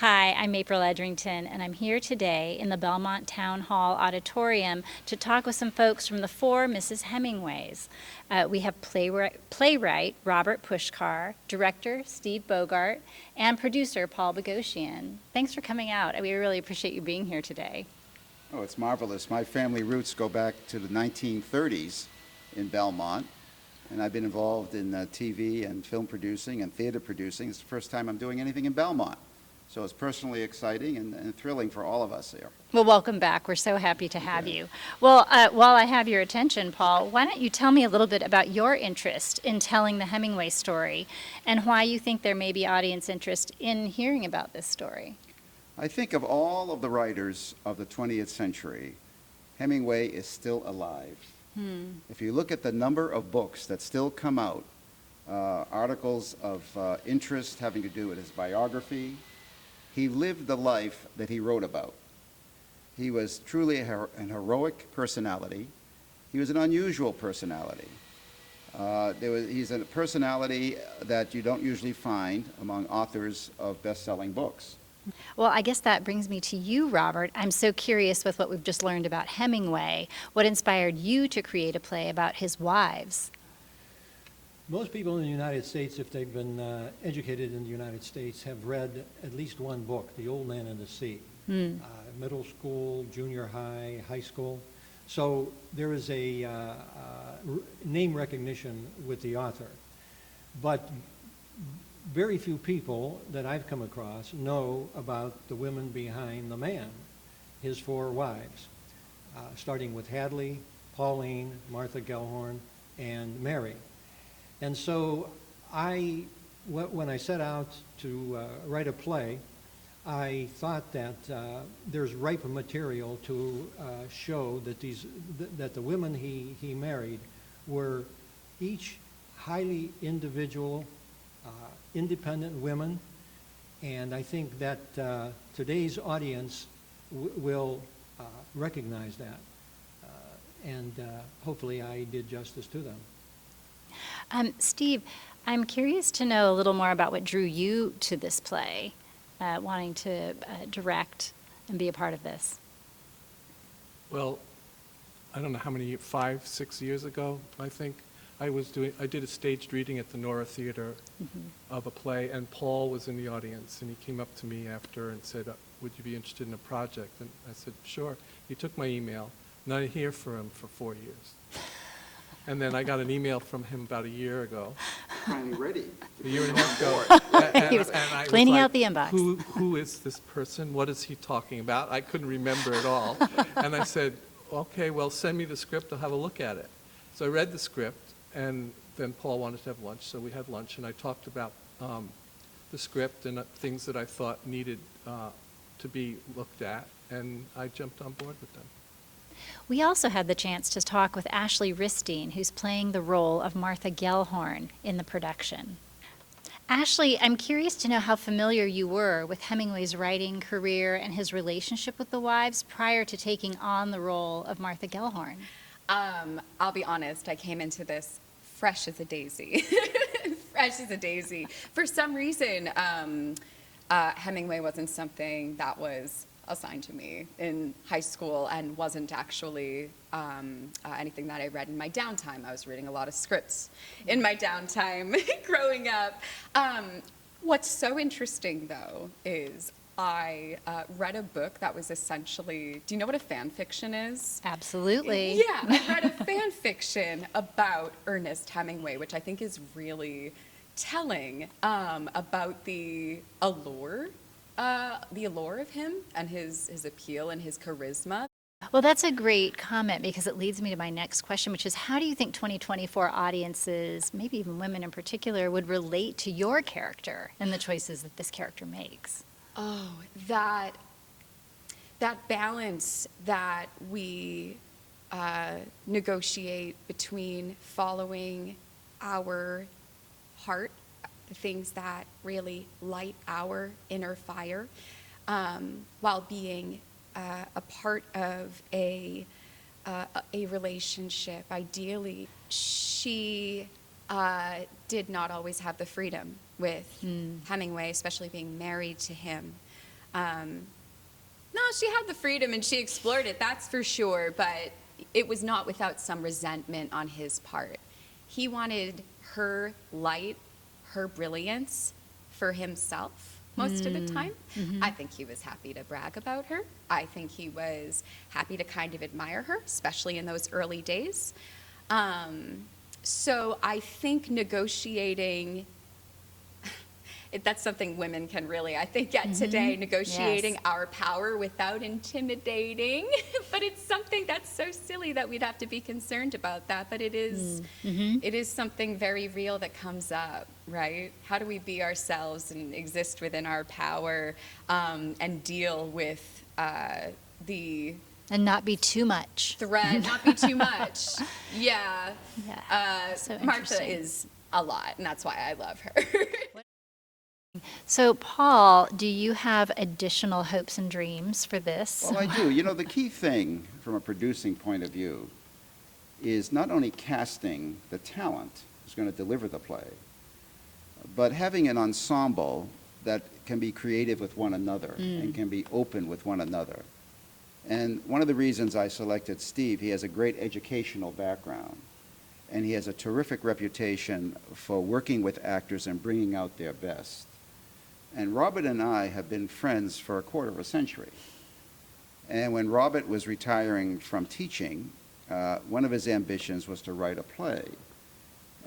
Hi, I'm April Edrington, and I'm here today in the Belmont Town Hall Auditorium to talk with some folks from the four Mrs. Hemingways. We have playwright Robert Pushkar, director Steve Bogart, and producer Paul Boghosian. Thanks for coming out. We really appreciate you being here today. Oh, it's marvelous. My family roots go back to the 1930s in Belmont, and I've been involved in TV and film producing and theater producing. It's the first time I'm doing anything in Belmont. So it's personally exciting and thrilling for all of us here. Well, welcome back. We're so happy to have you. Well, while I have your attention, Paul, why don't you tell me a little bit about your interest in telling the Hemingway story and why you think there may be audience interest in hearing about this story? I think of all of the writers of the 20th century, Hemingway is still alive. If you look at the number of books that still come out, articles of interest having to do with his biography, he lived the life that he wrote about. He was truly an heroic personality. He was an unusual personality. He's a personality that you don't usually find among authors of best-selling books. Well, I guess that brings me to you, Robert. I'm so curious with what we've just learned about Hemingway. What inspired you to create a play about his wives? Most people in the United States, if they've been educated in the United States, have read at least one book, The Old Man and the Sea. Middle school, junior high, high school. So there is a name recognition with the author. But very few people that I've come across know about the women behind the man, his four wives, starting with Hadley, Pauline, Martha Gellhorn, and Mary. And so when I set out to write a play, I thought that there's ripe material to show that that the women he married were each highly individual, independent women, and I think that today's audience will recognize that, and hopefully I did justice to them. Steve, I'm curious to know a little more about what drew you to this play, wanting to direct and be a part of this. Well, I don't know how many, 5, 6 years ago, I think, I did a staged reading at the Nora Theater of a play, and Paul was in the audience, and he came up to me after and said, would you be interested in a project? And I said, sure. He took my email, and I didn't hear from him for 4 years. And then I got an email from him about a year ago. Finally ready. A year and a half ago. He was I cleaning was like, out the inbox. Who is this person? What is he talking about? I couldn't remember at all. And I said, okay, well, send me the script. I'll have a look at it. So I read the script, and then Paul wanted to have lunch, so we had lunch, and I talked about the script and things that I thought needed to be looked at, and I jumped on board with them. We also had the chance to talk with Ashley Ristine, who's playing the role of Martha Gellhorn in the production. Ashley, I'm curious to know how familiar you were with Hemingway's writing career and his relationship with the wives prior to taking on the role of Martha Gellhorn. I'll be honest, I came into this fresh as a daisy. Fresh as a daisy. For some reason, Hemingway wasn't something that was assigned to me in high school and wasn't actually anything that I read in my downtime. I was reading a lot of scripts in my downtime growing up. What's so interesting, though, is I read a book that was essentially, do you know what a fan fiction is? Absolutely. Yeah, I read a fan fiction about Ernest Hemingway, which I think is really telling about the allure of him and his appeal and his charisma. Well, that's a great comment because it leads me to my next question, which is how do you think 2024 audiences, maybe even women in particular, would relate to your character and the choices that this character makes? Oh, that balance that we negotiate between following our heart, the things that really light our inner fire, while being a part of a relationship. Ideally, she did not always have the freedom with Hemingway, especially being married to him. No, she had the freedom and she explored it, that's for sure, but it was not without some resentment on his part. He wanted her light, her brilliance for himself most of the time. I think he was happy to brag about her. I think he was happy to kind of admire her, especially in those early days. So I think negotiating, that's something women can really, I think, get today, negotiating Yes. our power without intimidating. But it's something that's so silly that we'd have to be concerned about that. But it is, it is something very real that comes up, right? How do we be ourselves and exist within our power and deal with the And not be too much. threat, not be too much? Yeah. Yeah. So Martha interesting. is a lot, and that's why I love her. So, Paul, do you have additional hopes and dreams for this? Well, I do. You know, the key thing from a producing point of view is not only casting the talent who's going to deliver the play, but having an ensemble that can be creative with one another and can be open with one another. And one of the reasons I selected Steve, he has a great educational background, and he has a terrific reputation for working with actors and bringing out their best. And Robert and I have been friends for a quarter of a century. And when Robert was retiring from teaching, one of his ambitions was to write a play.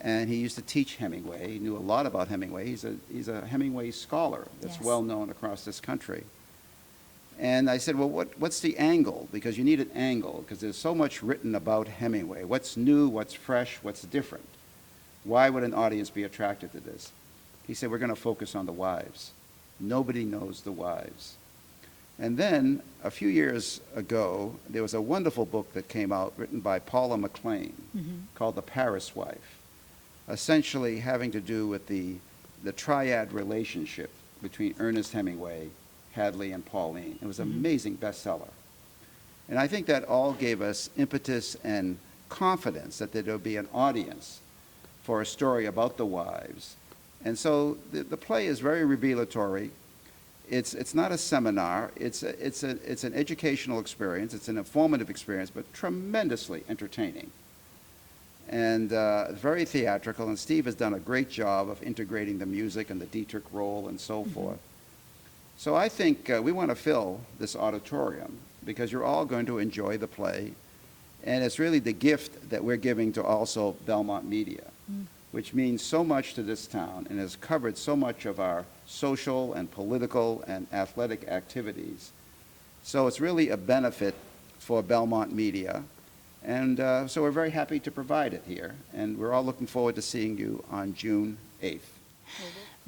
And he used to teach Hemingway. He knew a lot about Hemingway. He's a Hemingway scholar that's Yes. well known across this country. And I said, well, what's the angle? Because you need an angle, because there's so much written about Hemingway. What's new, what's fresh, what's different? Why would an audience be attracted to this? He said, we're going to focus on the wives. Nobody knows the wives. And then, a few years ago, there was a wonderful book that came out written by Paula McLean called The Paris Wife, essentially having to do with the triad relationship between Ernest Hemingway, Hadley, and Pauline. It was an amazing bestseller. And I think that all gave us impetus and confidence that there would be an audience for a story about the wives. And so the play is very revelatory. It's not a seminar. It's an educational experience. It's an informative experience, but tremendously entertaining. And very theatrical. And Steve has done a great job of integrating the music and the Dietrich role and so forth. So I think we want to fill this auditorium because you're all going to enjoy the play. And it's really the gift that we're giving to also Belmont Media, which means so much to this town and has covered so much of our social and political and athletic activities. So it's really a benefit for Belmont Media. And so we're very happy to provide it here. And we're all looking forward to seeing you on June 8th.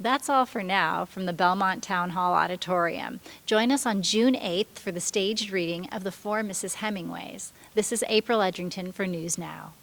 That's all for now from the Belmont Town Hall Auditorium. Join us on June 8th for the staged reading of The Four Mrs. Hemingways. This is April Edrington for News Now.